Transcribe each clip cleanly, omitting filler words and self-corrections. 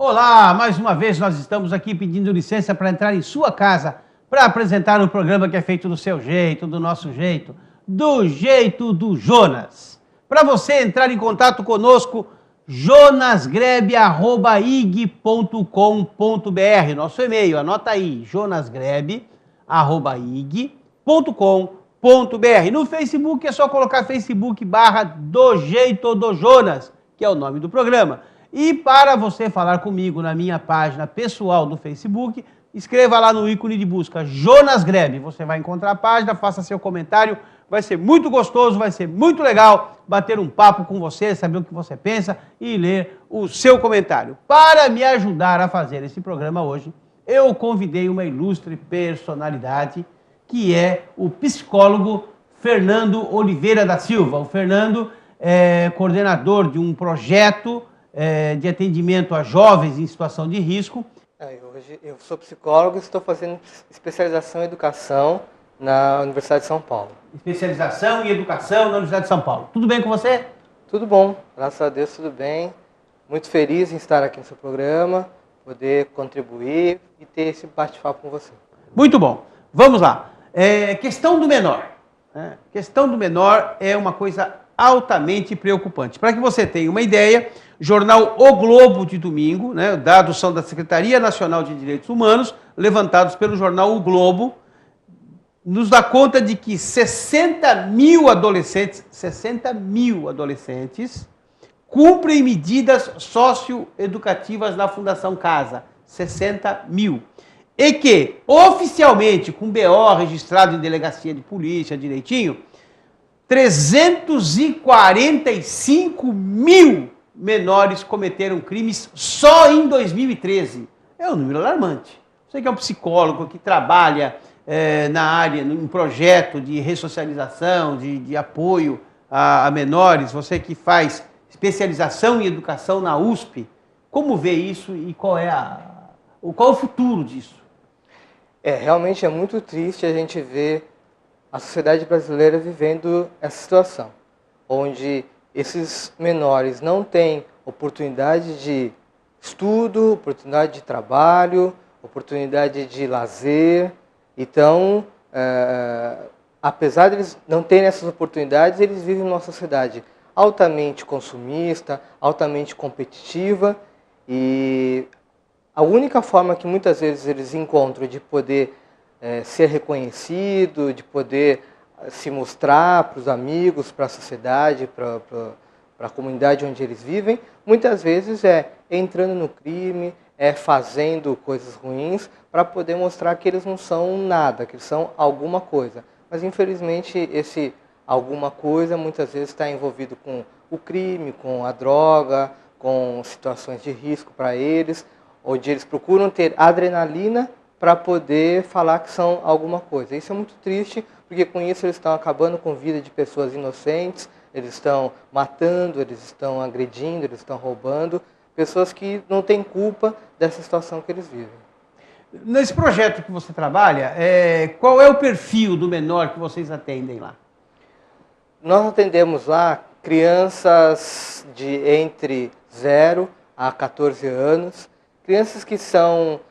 Olá, mais uma vez nós estamos aqui pedindo licença para entrar em sua casa para apresentar um programa que é feito do seu jeito, do nosso jeito, do jeito do Jonas. Para você entrar em contato conosco, jonasgrebe@ig.com.br, nosso e-mail, anota aí, jonasgrebe@ig.com.br. No Facebook é só colocar Facebook/do jeito do Jonas, que é o nome do programa. E para você falar comigo na minha página pessoal do Facebook, escreva lá no ícone de busca Jonas Grebe. Você vai encontrar a página, faça seu comentário. Vai ser muito gostoso, vai ser muito legal bater um papo com você, saber o que você pensa e ler o seu comentário. Para me ajudar a fazer esse programa hoje, eu convidei uma ilustre personalidade, que é o psicólogo Fernando Oliveira da Silva. O Fernando é coordenador de um projeto de atendimento a jovens em situação de risco. Hoje eu sou psicólogo e estou fazendo especialização em educação na Universidade de São Paulo. Especialização em educação na Universidade de São Paulo. Tudo bem com você? Tudo bom, graças a Deus tudo bem. Muito feliz em estar aqui no seu programa, poder contribuir e ter esse bate-papo com você. Muito bom. Vamos lá. Questão do menor. Questão do menor é uma coisa altamente preocupante. Para que você tenha uma ideia, jornal O Globo de domingo, dados são da Secretaria Nacional de Direitos Humanos, levantados pelo jornal O Globo, nos dá conta de que 60 mil adolescentes cumprem medidas socioeducativas na Fundação Casa. 60 mil. E que, oficialmente, com BO registrado em delegacia de polícia direitinho, 345 mil menores cometeram crimes só em 2013. É um número alarmante. Você que é um psicólogo que trabalha na área, num projeto de ressocialização, de apoio a menores, você que faz especialização em educação na USP, como vê isso e qual é o futuro disso? Realmente é muito triste a gente ver a sociedade brasileira vivendo essa situação, onde esses menores não têm oportunidade de estudo, oportunidade de trabalho, oportunidade de lazer. Então, apesar de eles não terem essas oportunidades, eles vivem numa sociedade altamente consumista, altamente competitiva, e a única forma que muitas vezes eles encontram de poder ser reconhecido, de poder se mostrar para os amigos, para a sociedade, para a comunidade onde eles vivem, muitas vezes é entrando no crime, fazendo coisas ruins para poder mostrar que eles não são nada, que eles são alguma coisa. Mas infelizmente esse alguma coisa muitas vezes está envolvido com o crime, com a droga, com situações de risco para eles, onde eles procuram ter adrenalina para poder falar que são alguma coisa. Isso é muito triste, porque com isso eles estão acabando com a vida de pessoas inocentes, eles estão matando, eles estão agredindo, eles estão roubando, pessoas que não têm culpa dessa situação que eles vivem. Nesse projeto que você trabalha, qual é o perfil do menor que vocês atendem lá? Nós atendemos lá crianças de entre 0 a 14 anos, crianças que são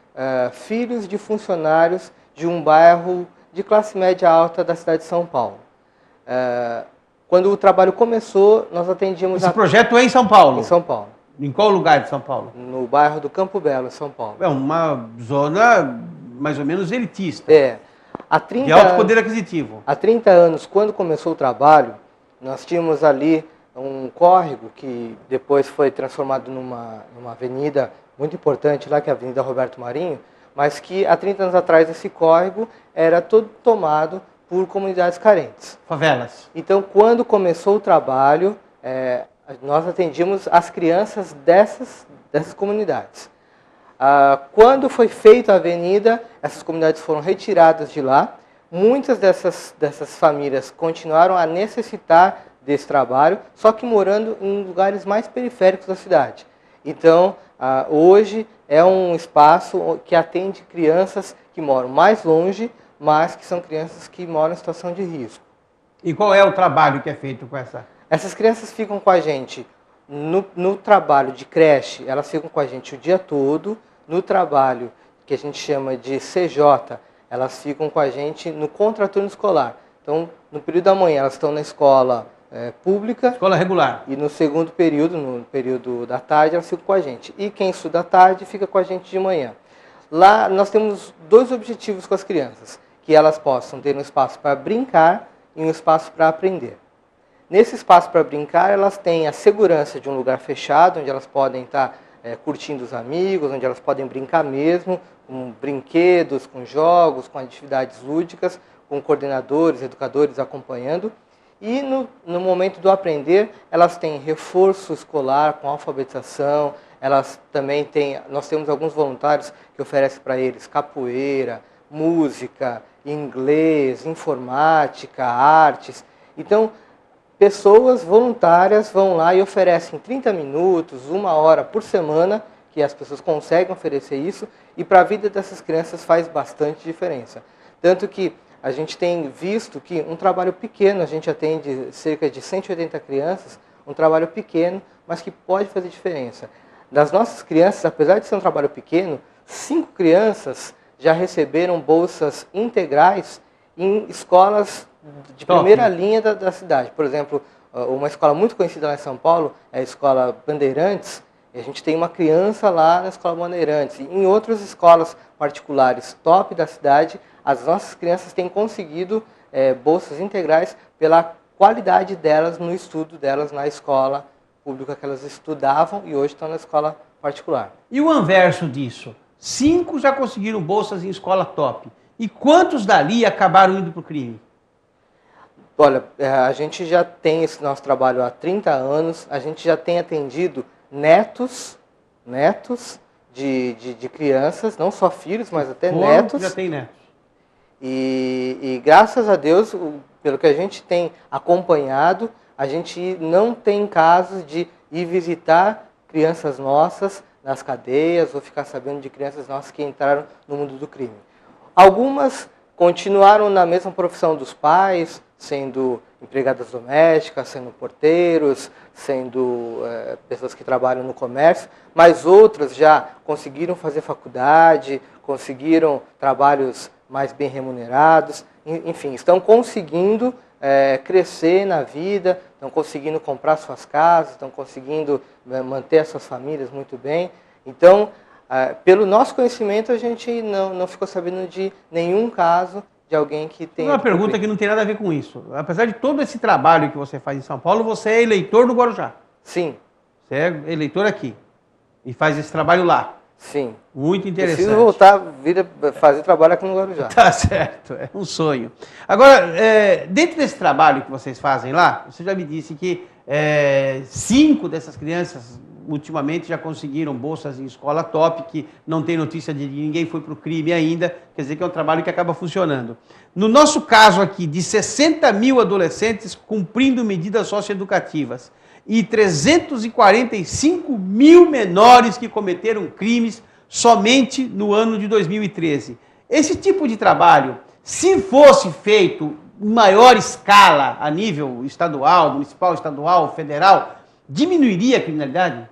filhos de funcionários de um bairro de classe média alta da cidade de São Paulo. Quando o trabalho começou, nós atendíamos... Esse projeto é em São Paulo? Em São Paulo. Em qual lugar de São Paulo? No bairro do Campo Belo, em São Paulo. É uma zona mais ou menos elitista. De alto poder aquisitivo. Há 30 anos, quando começou o trabalho, nós tínhamos ali um córrego que depois foi transformado numa avenida muito importante lá, que é a Avenida Roberto Marinho, mas que há 30 anos atrás esse córrego era todo tomado por comunidades carentes. Favelas. Então, quando começou o trabalho, nós atendíamos as crianças dessas comunidades. Quando foi feita a avenida, essas comunidades foram retiradas de lá. Muitas dessas famílias continuaram a necessitar desse trabalho, só que morando em lugares mais periféricos da cidade. Então, hoje é um espaço que atende crianças que moram mais longe, mas que são crianças que moram em situação de risco. E qual é o trabalho que é feito com essa? Essas crianças ficam com a gente No trabalho de creche, elas ficam com a gente o dia todo. No trabalho que a gente chama de CJ, elas ficam com a gente no contraturno escolar. Então, no período da manhã, elas estão na escola pública. Escola regular. E no segundo período, no período da tarde, elas ficam com a gente. E quem estuda à tarde fica com a gente de manhã. Lá nós temos 2 objetivos com as crianças: que elas possam ter um espaço para brincar e um espaço para aprender. Nesse espaço para brincar, elas têm a segurança de um lugar fechado, onde elas podem estar curtindo os amigos, onde elas podem brincar mesmo, com brinquedos, com jogos, com atividades lúdicas, com coordenadores, educadores acompanhando. E no momento do aprender, elas têm reforço escolar com alfabetização, elas também têm, nós temos alguns voluntários que oferecem para eles capoeira, música, inglês, informática, artes. Então, pessoas voluntárias vão lá e oferecem 30 minutos, 1 hora por semana, que as pessoas conseguem oferecer isso, e para a vida dessas crianças faz bastante diferença. Tanto que a gente tem visto que um trabalho pequeno, a gente atende cerca de 180 crianças, um trabalho pequeno, mas que pode fazer diferença. Das nossas crianças, apesar de ser um trabalho pequeno, 5 crianças já receberam bolsas integrais em escolas de primeira linha da cidade. Por exemplo, uma escola muito conhecida lá em São Paulo é a Escola Bandeirantes, e a gente tem uma criança lá na Escola Bandeirantes. E em outras escolas particulares top da cidade, as nossas crianças têm conseguido bolsas integrais pela qualidade delas no estudo delas na escola pública que elas estudavam e hoje estão na escola particular. E o anverso disso? 5 já conseguiram bolsas em escola top. E quantos dali acabaram indo para o crime? Olha, a gente já tem esse nosso trabalho há 30 anos, a gente já tem atendido netos de crianças, não só filhos, mas até netos. Já tem netos. E graças a Deus, pelo que a gente tem acompanhado, a gente não tem casos de ir visitar crianças nossas nas cadeias ou ficar sabendo de crianças nossas que entraram no mundo do crime. Algumas continuaram na mesma profissão dos pais, sendo empregadas domésticas, sendo porteiros, sendo pessoas que trabalham no comércio, mas outras já conseguiram fazer faculdade, conseguiram trabalhos mais bem remunerados, enfim, estão conseguindo crescer na vida, estão conseguindo comprar suas casas, estão conseguindo manter as suas famílias muito bem. Então, pelo nosso conhecimento, a gente não ficou sabendo de nenhum caso de alguém que tem... Uma pergunta que não tem nada a ver com isso. Apesar de todo esse trabalho que você faz em São Paulo, você é eleitor do Guarujá. Sim. Você é eleitor aqui e faz esse trabalho lá. Sim. Muito interessante. Preciso voltar a fazer trabalho aqui no Guarujá. Tá certo, é um sonho. Agora, dentro desse trabalho que vocês fazem lá, você já me disse que 5 dessas crianças ultimamente já conseguiram bolsas em escola top, que não tem notícia de ninguém foi para o crime ainda, quer dizer que é um trabalho que acaba funcionando. No nosso caso aqui, de 60 mil adolescentes cumprindo medidas socioeducativas e 345 mil menores que cometeram crimes somente no ano de 2013. Esse tipo de trabalho, se fosse feito em maior escala, a nível estadual, municipal, estadual, federal, diminuiria a criminalidade?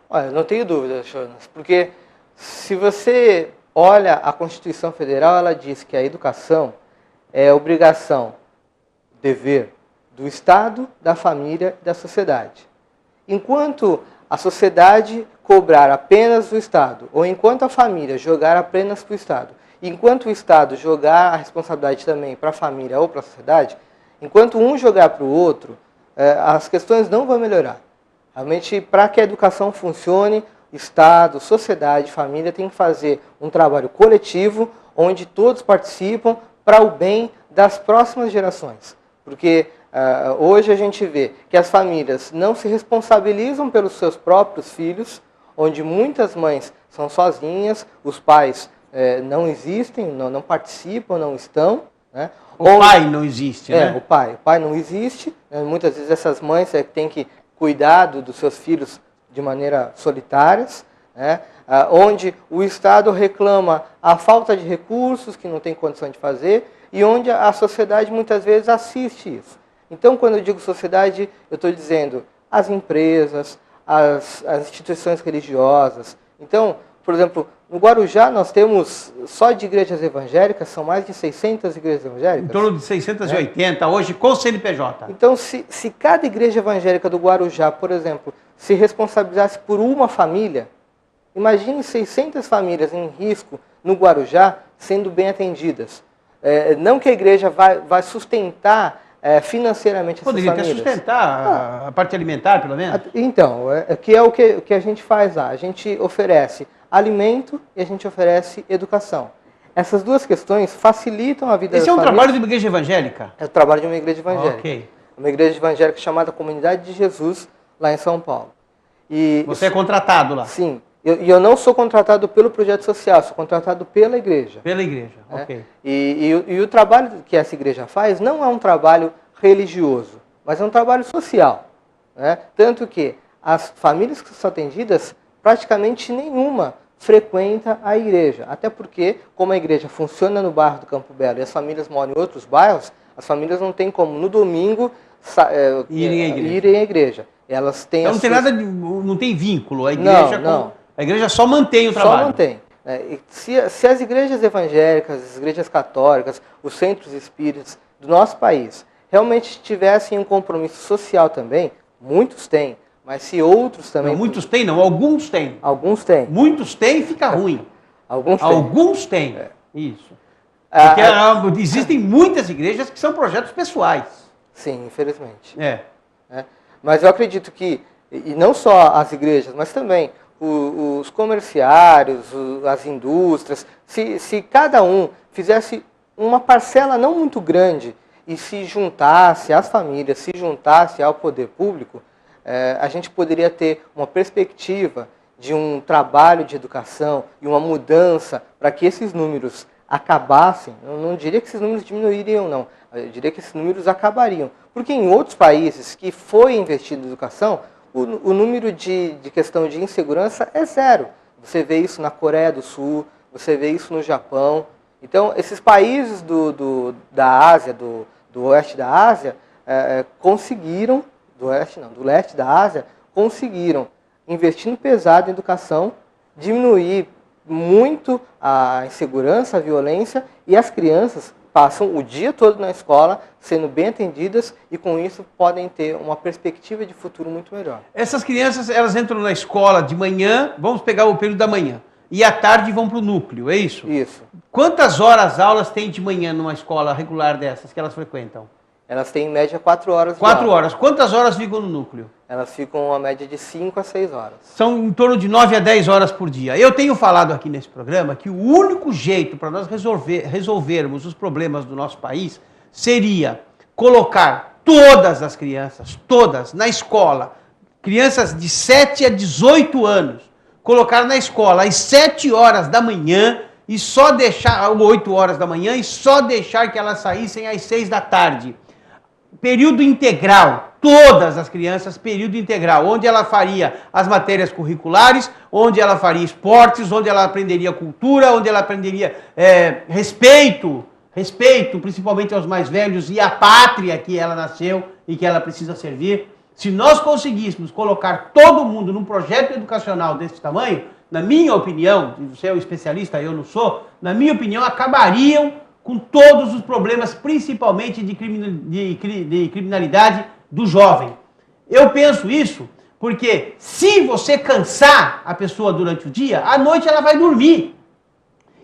Olha, não tenho dúvida, Jonas, porque se você olha a Constituição Federal, ela diz que a educação é obrigação, dever do Estado, da família e da sociedade. Enquanto a sociedade cobrar apenas do Estado, ou enquanto a família jogar apenas para o Estado, enquanto o Estado jogar a responsabilidade também para a família ou para a sociedade, enquanto um jogar para o outro, as questões não vão melhorar. Realmente, para que a educação funcione, Estado, sociedade, família tem que fazer um trabalho coletivo, onde todos participam para o bem das próximas gerações. Porque hoje a gente vê que as famílias não se responsabilizam pelos seus próprios filhos, onde muitas mães são sozinhas, os pais não existem, não participam, não estão. Né? Pai não existe, né? O pai não existe. Né? Muitas vezes essas mães têm que cuidar dos seus filhos de maneira solitárias, né? Onde o Estado reclama a falta de recursos que não tem condição de fazer e onde a sociedade muitas vezes assiste isso. Então, quando eu digo sociedade, eu estou dizendo as empresas, as instituições religiosas. Então, por exemplo, no Guarujá nós temos, só de igrejas evangélicas, são mais de 600 igrejas evangélicas. Em torno de 680, hoje com o CNPJ. Então, se cada igreja evangélica do Guarujá, por exemplo, se responsabilizasse por uma família, imagine 600 famílias em risco no Guarujá sendo bem atendidas. Não que a igreja vai sustentar financeiramente essas famílias. Poderia até sustentar a parte alimentar, pelo menos? Então, que é o que a gente faz lá. A gente oferece alimento e a gente oferece educação. Essas duas questões facilitam a vida das famílias. Esse é um trabalho de uma igreja evangélica? É o trabalho de uma igreja evangélica. Ok. Uma igreja evangélica chamada Comunidade de Jesus, lá em São Paulo. Você é contratado lá? Sim. E eu não sou contratado pelo projeto social, sou contratado pela igreja. Pela igreja, ok. E o trabalho que essa igreja faz não é um trabalho religioso, mas é um trabalho social. Né? Tanto que as famílias que são atendidas, praticamente nenhuma frequenta a igreja. Até porque, como a igreja funciona no bairro do Campo Belo e as famílias moram em outros bairros, as famílias não têm como, no domingo, irem à igreja. Elas têm então não tem vínculo, a igreja não. A igreja só mantém o trabalho. Só mantém. Se as igrejas evangélicas, as igrejas católicas, os centros espíritas do nosso país realmente tivessem um compromisso social também, muitos têm, mas se outros também... Não, muitos têm não, alguns têm. Alguns têm. Muitos têm e fica ruim. Alguns têm. Isso. Porque existem muitas igrejas que são projetos pessoais. Sim, infelizmente. Mas eu acredito que, e não só as igrejas, mas também os comerciários, as indústrias, se cada um fizesse uma parcela não muito grande e se juntasse às famílias, se juntasse ao poder público, a gente poderia ter uma perspectiva de um trabalho de educação e uma mudança para que esses números acabassem. Eu não diria que esses números diminuiriam, não. Eu diria que esses números acabariam. Porque em outros países que foi investido em educação, o número de questão de insegurança é zero. Você vê isso na Coreia do Sul, você vê isso no Japão. Então, esses países da Ásia, do oeste da Ásia, conseguiram, do leste da Ásia, conseguiram, investindo pesado em educação, diminuir muito a insegurança, a violência, e as crianças passam o dia todo na escola, sendo bem atendidas, e com isso podem ter uma perspectiva de futuro muito melhor. Essas crianças, elas entram na escola de manhã, vamos pegar o período da manhã, e à tarde vão para o núcleo, é isso? Isso. Quantas horas aulas tem de manhã numa escola regular dessas que elas frequentam? Elas têm em média 4 horas. 4 horas. Quantas horas ficam no núcleo? Elas ficam uma média de 5 a 6 horas. São em torno de 9 a 10 horas por dia. Eu tenho falado aqui nesse programa que o único jeito para nós resolvermos os problemas do nosso país seria colocar todas as crianças, todas, na escola, crianças de 7 a 18 anos, colocar na escola às 7 horas da manhã e só deixar, 8 horas da manhã, e só deixar que elas saíssem às 6 da tarde. Período integral, todas as crianças, período integral, onde ela faria as matérias curriculares, onde ela faria esportes, onde ela aprenderia cultura, onde ela aprenderia respeito, principalmente aos mais velhos e à pátria que ela nasceu e que ela precisa servir. Se nós conseguíssemos colocar todo mundo num projeto educacional desse tamanho, na minha opinião, você é um especialista, eu não sou, na minha opinião, acabariam com todos os problemas, principalmente de criminalidade do jovem. Eu penso isso porque se você cansar a pessoa durante o dia, à noite ela vai dormir.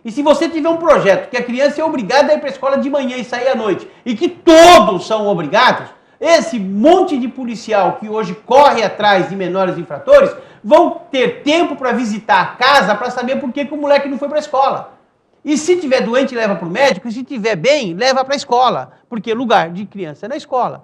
E se você tiver um projeto que a criança é obrigada a ir para a escola de manhã e sair à noite, e que todos são obrigados, esse monte de policial que hoje corre atrás de menores infratores vão ter tempo para visitar a casa para saber por que o moleque não foi para a escola. E se tiver doente, leva para o médico, e se tiver bem, leva para a escola, porque lugar de criança é na escola.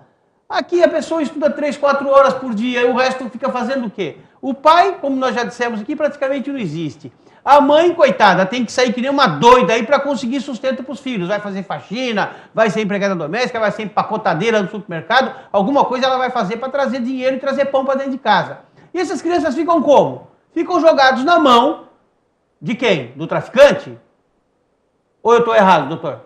Aqui a pessoa estuda 3, 4 horas por dia, e o resto fica fazendo o quê? O pai, como nós já dissemos aqui, praticamente não existe. A mãe, coitada, tem que sair que nem uma doida aí para conseguir sustento para os filhos. Vai fazer faxina, vai ser empregada doméstica, vai ser empacotadeira no supermercado, alguma coisa ela vai fazer para trazer dinheiro e trazer pão para dentro de casa. E essas crianças ficam como? Ficam jogados na mão de quem? Do traficante? Ou eu estou errado, doutor?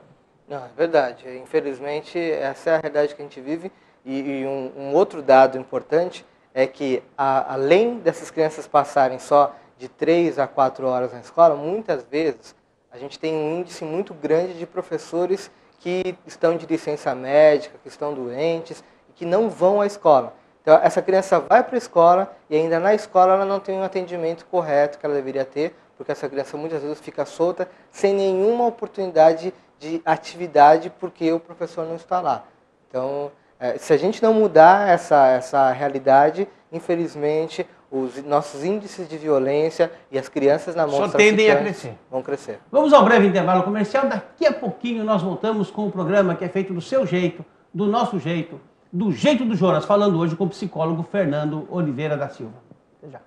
Não, é verdade. Infelizmente, essa é a realidade que a gente vive. E um outro dado importante é que, além dessas crianças passarem só de 3 a 4 horas na escola, muitas vezes a gente tem um índice muito grande de professores que estão de licença médica, que estão doentes e que não vão à escola. Então, essa criança vai para a escola e ainda na escola ela não tem um atendimento correto que ela deveria ter, porque essa criança muitas vezes fica solta sem nenhuma oportunidade de atividade porque o professor não está lá. Então, se a gente não mudar essa realidade, infelizmente, os nossos índices de violência e as crianças na mão só tendem a crescer. Vão crescer. Vamos ao breve intervalo comercial. Daqui a pouquinho nós voltamos com o programa que é feito do seu jeito, do nosso jeito, do jeito do Jonas, falando hoje com o psicólogo Fernando Oliveira da Silva. Até já.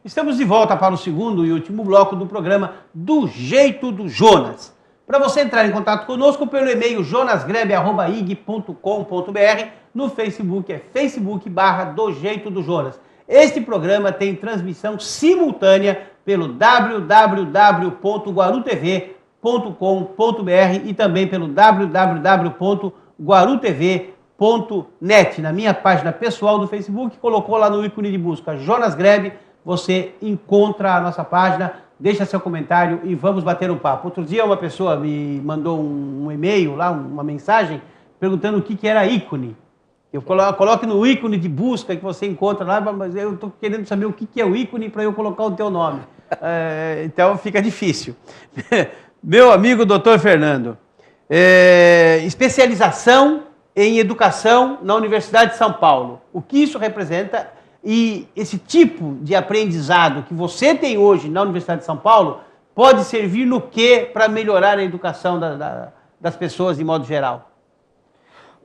Estamos de volta para o segundo e último bloco do programa Do Jeito do Jonas. Para você entrar em contato conosco pelo e-mail jonasgrebe@ig.com.br, no Facebook é Facebook/Do Jeito do Jonas. Este programa tem transmissão simultânea pelo www.guarutv.com.br e também pelo www.guarutv.net. Na minha página pessoal do Facebook, colocou lá no ícone de busca Jonas Grebe, você encontra a nossa página, deixa seu comentário e vamos bater um papo. Outro dia uma pessoa me mandou um e-mail, lá, uma mensagem, perguntando o que era ícone. Eu coloque no ícone de busca que você encontra lá, mas eu estou querendo saber o que é o ícone para eu colocar o teu nome. Então fica difícil. Meu amigo Dr. Fernando, especialização em educação na Universidade de São Paulo. O que isso representa? E esse tipo de aprendizado que você tem hoje na Universidade de São Paulo pode servir no quê para melhorar a educação das pessoas de modo geral?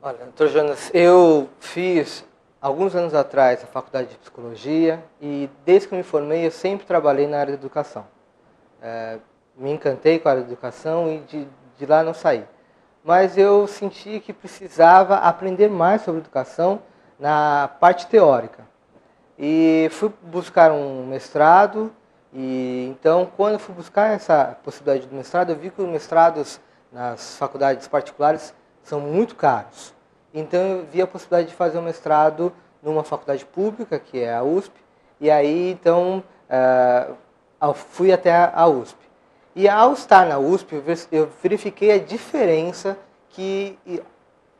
Olha, doutor Jonas, eu fiz alguns anos atrás a faculdade de psicologia e desde que eu me formei eu sempre trabalhei na área da educação. Me encantei com a área da educação e de lá não saí. Mas eu senti que precisava aprender mais sobre educação na parte teórica. E fui buscar um mestrado, e então quando eu fui buscar essa possibilidade do mestrado, eu vi que os mestrados nas faculdades particulares são muito caros. Então eu vi a possibilidade de fazer um mestrado numa faculdade pública, que é a USP, e aí então eu fui até a USP. E ao estar na USP, eu verifiquei a diferença que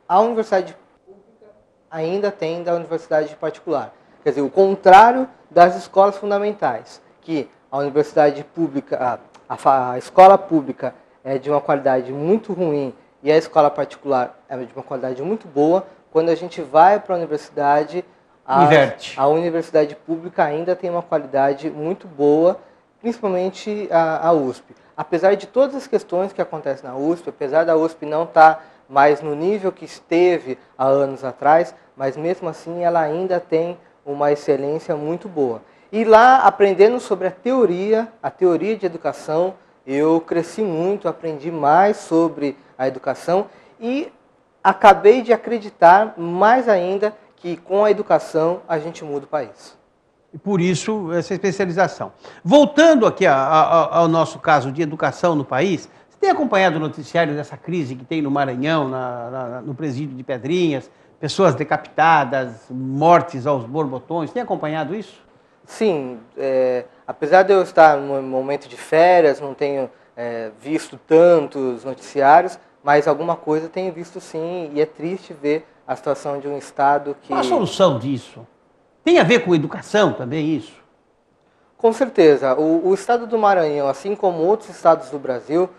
a universidade pública ainda tem da universidade particular. Quer dizer, o contrário das escolas fundamentais, que a universidade pública, a escola pública é de uma qualidade muito ruim e a escola particular é de uma qualidade muito boa, quando a gente vai para a universidade, a universidade pública ainda tem uma qualidade muito boa, principalmente a USP. Apesar de todas as questões que acontecem na USP, apesar da USP não estar mais no nível que esteve há anos atrás, mas mesmo assim ela ainda tem uma excelência muito boa. E lá, aprendendo sobre a teoria de educação, eu cresci muito, aprendi mais sobre a educação e acabei de acreditar mais ainda que com a educação a gente muda o país. E por isso, essa especialização. Voltando aqui ao nosso caso de educação no país, você tem acompanhado o noticiário dessa crise que tem no Maranhão, no presídio de Pedrinhas, pessoas decapitadas, mortes aos borbotões, tem acompanhado isso? Sim, apesar de eu estar no momento de férias, não tenho visto tantos noticiários, mas alguma coisa tenho visto sim, e é triste ver a situação de um estado que... Qual a solução disso? Tem a ver com educação também isso? Com certeza. O estado do Maranhão, assim como outros estados do Brasil,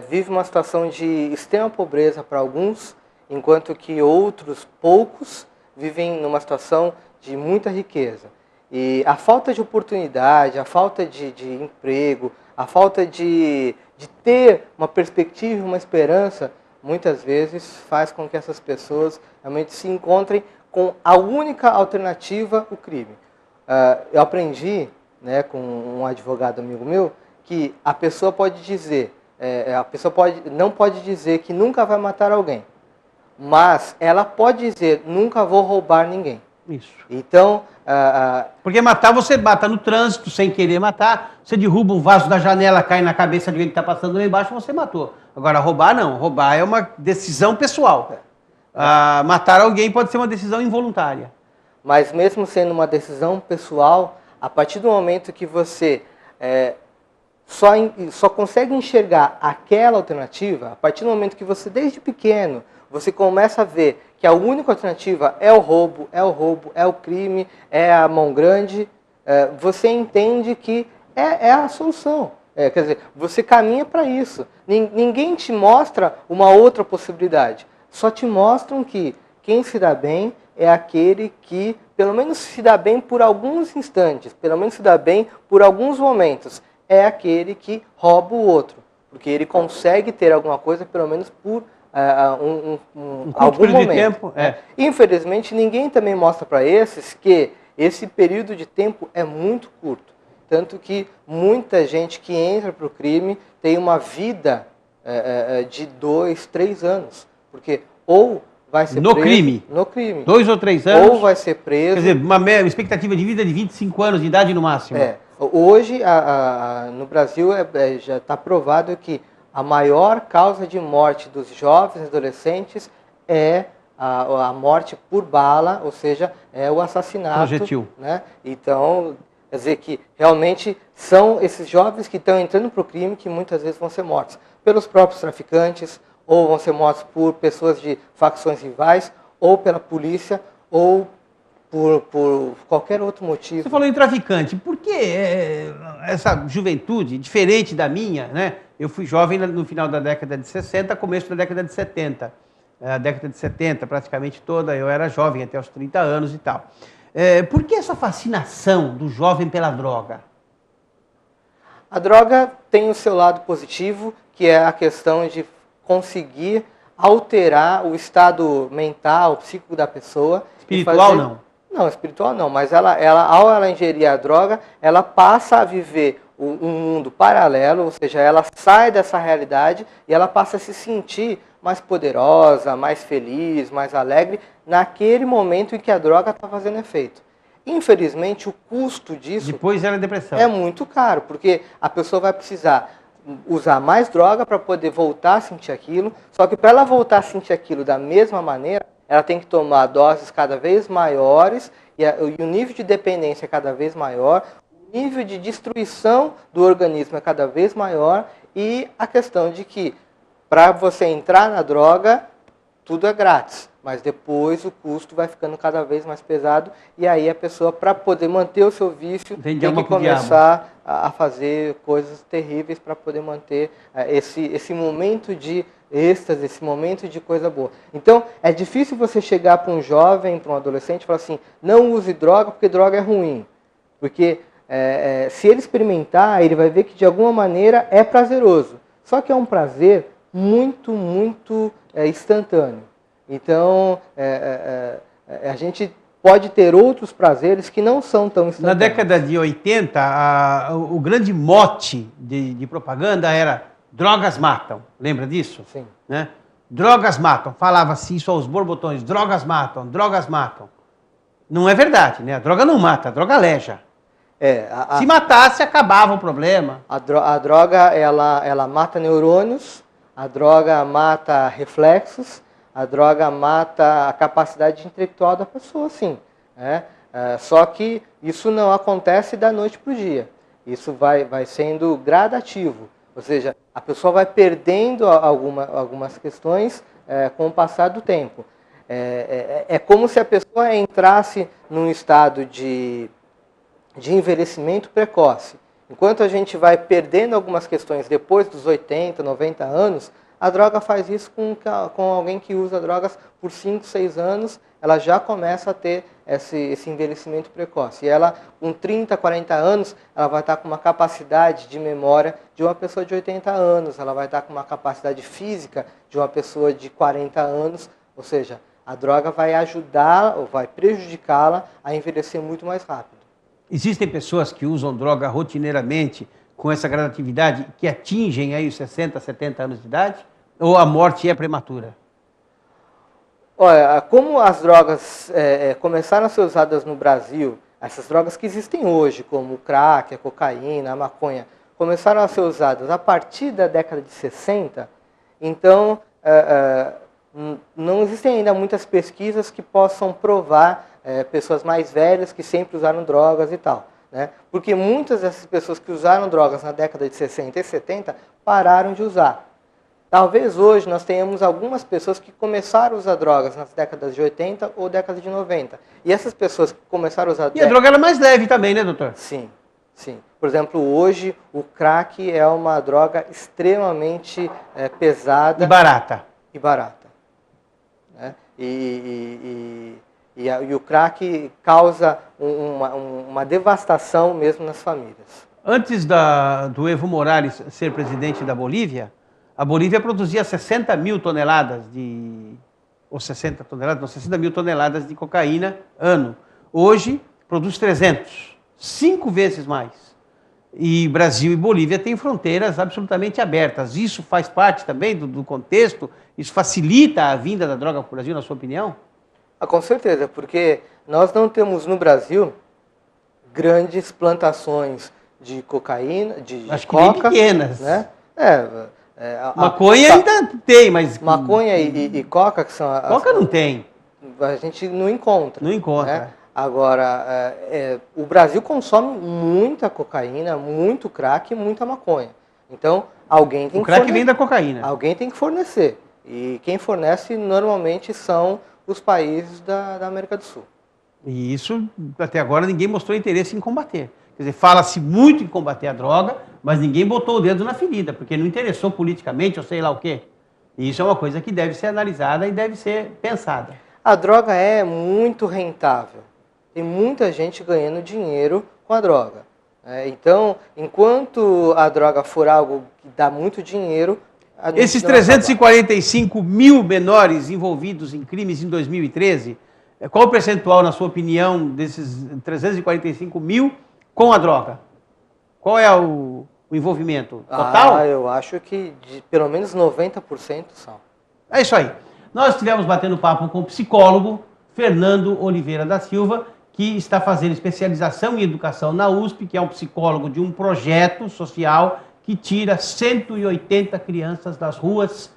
vive uma situação de extrema pobreza para alguns, enquanto que outros, poucos, vivem numa situação de muita riqueza. E a falta de oportunidade, a falta de emprego, a falta de ter uma perspectiva, uma esperança, muitas vezes faz com que essas pessoas realmente se encontrem com a única alternativa, o crime. Eu aprendi, com um advogado amigo meu, que a pessoa pode dizer, a pessoa não pode dizer que nunca vai matar alguém, mas ela pode dizer, nunca vou roubar ninguém. Isso. Então... Porque matar, você mata no trânsito, sem querer matar. Você derruba um vaso da janela, cai na cabeça de alguém que está passando lá embaixo, você matou. Agora, roubar não. Roubar é uma decisão pessoal. Matar alguém pode ser uma decisão involuntária. Mas mesmo sendo uma decisão pessoal, a partir do momento que você só consegue enxergar aquela alternativa, a partir do momento que você, desde pequeno, você começa a ver que a única alternativa é o roubo, é o crime, é a mão grande, você entende que é a solução. Quer dizer, você caminha para isso. Ninguém te mostra uma outra possibilidade. Só te mostram que quem se dá bem é aquele que, pelo menos se dá bem por alguns instantes, pelo menos se dá bem por alguns momentos, é aquele que rouba o outro. Porque ele consegue ter alguma coisa, pelo menos por algum momento. De tempo, Infelizmente, ninguém também mostra para esses que esse período de tempo é muito curto. Tanto que muita gente que entra para o crime tem uma vida de 2, 3 anos. Porque ou vai ser preso... No crime. 2 ou 3 anos. Ou vai ser preso... Quer dizer, uma expectativa de vida de 25 anos de idade no máximo. Hoje, no Brasil, já está provado que a maior causa de morte dos jovens e adolescentes é a morte por bala, ou seja, é o assassinato. Projetil. Né? Então, quer dizer que realmente são esses jovens que estão entrando para o crime que muitas vezes vão ser mortos pelos próprios traficantes, ou vão ser mortos por pessoas de facções rivais, ou pela polícia, ou por qualquer outro motivo. Você falou em traficante. Por que essa juventude, diferente da minha, né? Eu fui jovem no final da década de 60, começo da década de 70. A década de 70, praticamente toda, eu era jovem, até os 30 anos e tal. Por que essa fascinação do jovem pela droga? A droga tem o seu lado positivo, que é a questão de conseguir alterar o estado mental, psíquico da pessoa. Espiritual não? Não, espiritual não, mas ao ela ingerir a droga, ela passa a viver um mundo paralelo, ou seja, ela sai dessa realidade e ela passa a se sentir mais poderosa, mais feliz, mais alegre, naquele momento em que a droga está fazendo efeito. Infelizmente, o custo disso... Depois ela é depressão. É muito caro, porque a pessoa vai precisar usar mais droga para poder voltar a sentir aquilo, só que para ela voltar a sentir aquilo da mesma maneira, ela tem que tomar doses cada vez maiores e o nível de dependência é cada vez maior, o nível de destruição do organismo é cada vez maior e a questão de que para você entrar na droga, tudo é grátis, mas depois o custo vai ficando cada vez mais pesado e aí a pessoa, para poder manter o seu vício, tem que começar a fazer coisas terríveis para poder manter esse momento de êxtase, esse momento de coisa boa. Então, é difícil você chegar para um jovem, para um adolescente e falar assim, não use droga porque droga é ruim. Porque se ele experimentar, ele vai ver que de alguma maneira é prazeroso. Só que é um prazer muito, muito instantâneo. Então, a gente pode ter outros prazeres que não são tão instantâneos. Na década de 80, o grande mote de propaganda era drogas matam. Lembra disso? Sim. Né? Drogas matam. Falava-se isso aos borbotões. Drogas matam, drogas matam. Não é verdade, né? A droga não mata, a droga aleja. Se matasse, acabava o problema. A droga, ela mata neurônios, a droga mata reflexos, a droga mata a capacidade intelectual da pessoa, sim. Só que isso não acontece da noite para o dia. Isso vai sendo gradativo. Ou seja, a pessoa vai perdendo algumas questões com o passar do tempo. É como se a pessoa entrasse num estado de envelhecimento precoce. Enquanto a gente vai perdendo algumas questões depois dos 80, 90 anos, a droga faz isso com alguém que usa drogas por 5, 6 anos, ela já começa a ter esse envelhecimento precoce. E ela, com 30, 40 anos, ela vai estar com uma capacidade de memória de uma pessoa de 80 anos, ela vai estar com uma capacidade física de uma pessoa de 40 anos, ou seja, a droga vai ajudar ou vai prejudicá-la a envelhecer muito mais rápido. Existem pessoas que usam droga rotineiramente com essa gradatividade que atingem aí os 60, 70 anos de idade? Ou a morte é prematura? Olha, como as drogas começaram a ser usadas no Brasil, essas drogas que existem hoje, como o crack, a cocaína, a maconha, começaram a ser usadas a partir da década de 60, então não existem ainda muitas pesquisas que possam provar pessoas mais velhas que sempre usaram drogas e tal, né? Porque muitas dessas pessoas que usaram drogas na década de 60 e 70 pararam de usar. Talvez hoje nós tenhamos algumas pessoas que começaram a usar drogas nas décadas de 80 ou década de 90. E essas pessoas que começaram a usar... E a droga era mais leve também, né, doutor? Sim, sim. Por exemplo, hoje o crack é uma droga extremamente pesada... E barata. E barata. Né? E o crack causa uma devastação mesmo nas famílias. Antes do Evo Morales ser presidente da Bolívia, a Bolívia produzia 60 mil toneladas ou 60 toneladas, não, 60 mil toneladas de cocaína ano. Hoje, produz 300, 5 vezes mais. E Brasil e Bolívia têm fronteiras absolutamente abertas. Isso faz parte também do contexto? Isso facilita a vinda da droga para o Brasil, na sua opinião? Com certeza, porque nós não temos no Brasil grandes plantações de cocaína, de Acho que coca, bem pequenas. Né? Maconha ainda tem, mas... Maconha e coca, que são... Coca não tem. A gente não encontra. Não encontra. Né? Agora, o Brasil consome muita cocaína, muito crack e muita maconha. Então, alguém tem que fornecer. O crack vem da cocaína. Alguém tem que fornecer. E quem fornece normalmente são os países da América do Sul. E isso, até agora, ninguém mostrou interesse em combater. Quer dizer, fala-se muito em combater a droga, mas ninguém botou o dedo na ferida, porque não interessou politicamente ou sei lá o quê. E isso é uma coisa que deve ser analisada e deve ser pensada. A droga é muito rentável. Tem muita gente ganhando dinheiro com a droga. Então, enquanto a droga for algo que dá muito dinheiro... Esses 345 mil menores envolvidos em crimes em 2013, qual o percentual, na sua opinião, desses 345 mil com a droga? Qual é o envolvimento total? Eu acho que pelo menos 90% são. É isso aí. Nós estivemos batendo papo com o psicólogo Fernando Oliveira da Silva, que está fazendo especialização em educação na USP, que é um psicólogo de um projeto social que tira 180 crianças das ruas,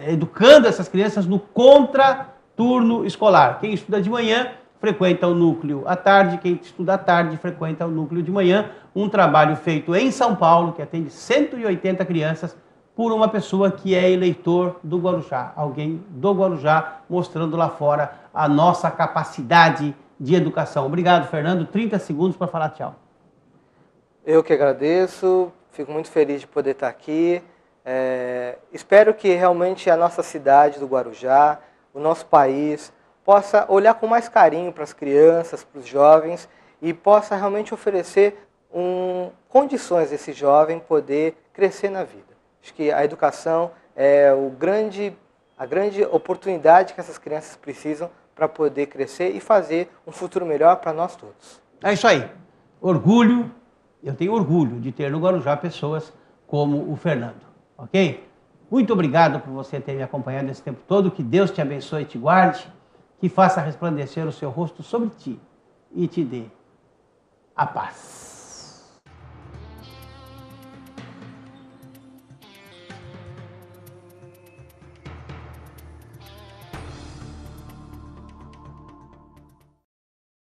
educando essas crianças no contraturno escolar. Quem estuda de manhã frequenta o núcleo à tarde, quem estuda à tarde frequenta o núcleo de manhã. Um trabalho feito em São Paulo, que atende 180 crianças, por uma pessoa que é eleitor do Guarujá, alguém do Guarujá, mostrando lá fora a nossa capacidade de educação. Obrigado, Fernando. 30 segundos para falar tchau. Eu que agradeço, fico muito feliz de poder estar aqui. Espero que realmente a nossa cidade do Guarujá, o nosso país, possa olhar com mais carinho para as crianças, para os jovens e possa realmente oferecer condições desse jovem poder crescer na vida. Acho que a educação é a grande oportunidade que essas crianças precisam para poder crescer e fazer um futuro melhor para nós todos. É isso aí. Orgulho, eu tenho orgulho de ter no Guarujá pessoas como o Fernando, ok? Muito obrigado por você ter me acompanhado esse tempo todo, que Deus te abençoe e te guarde, que faça resplandecer o seu rosto sobre ti e te dê a paz.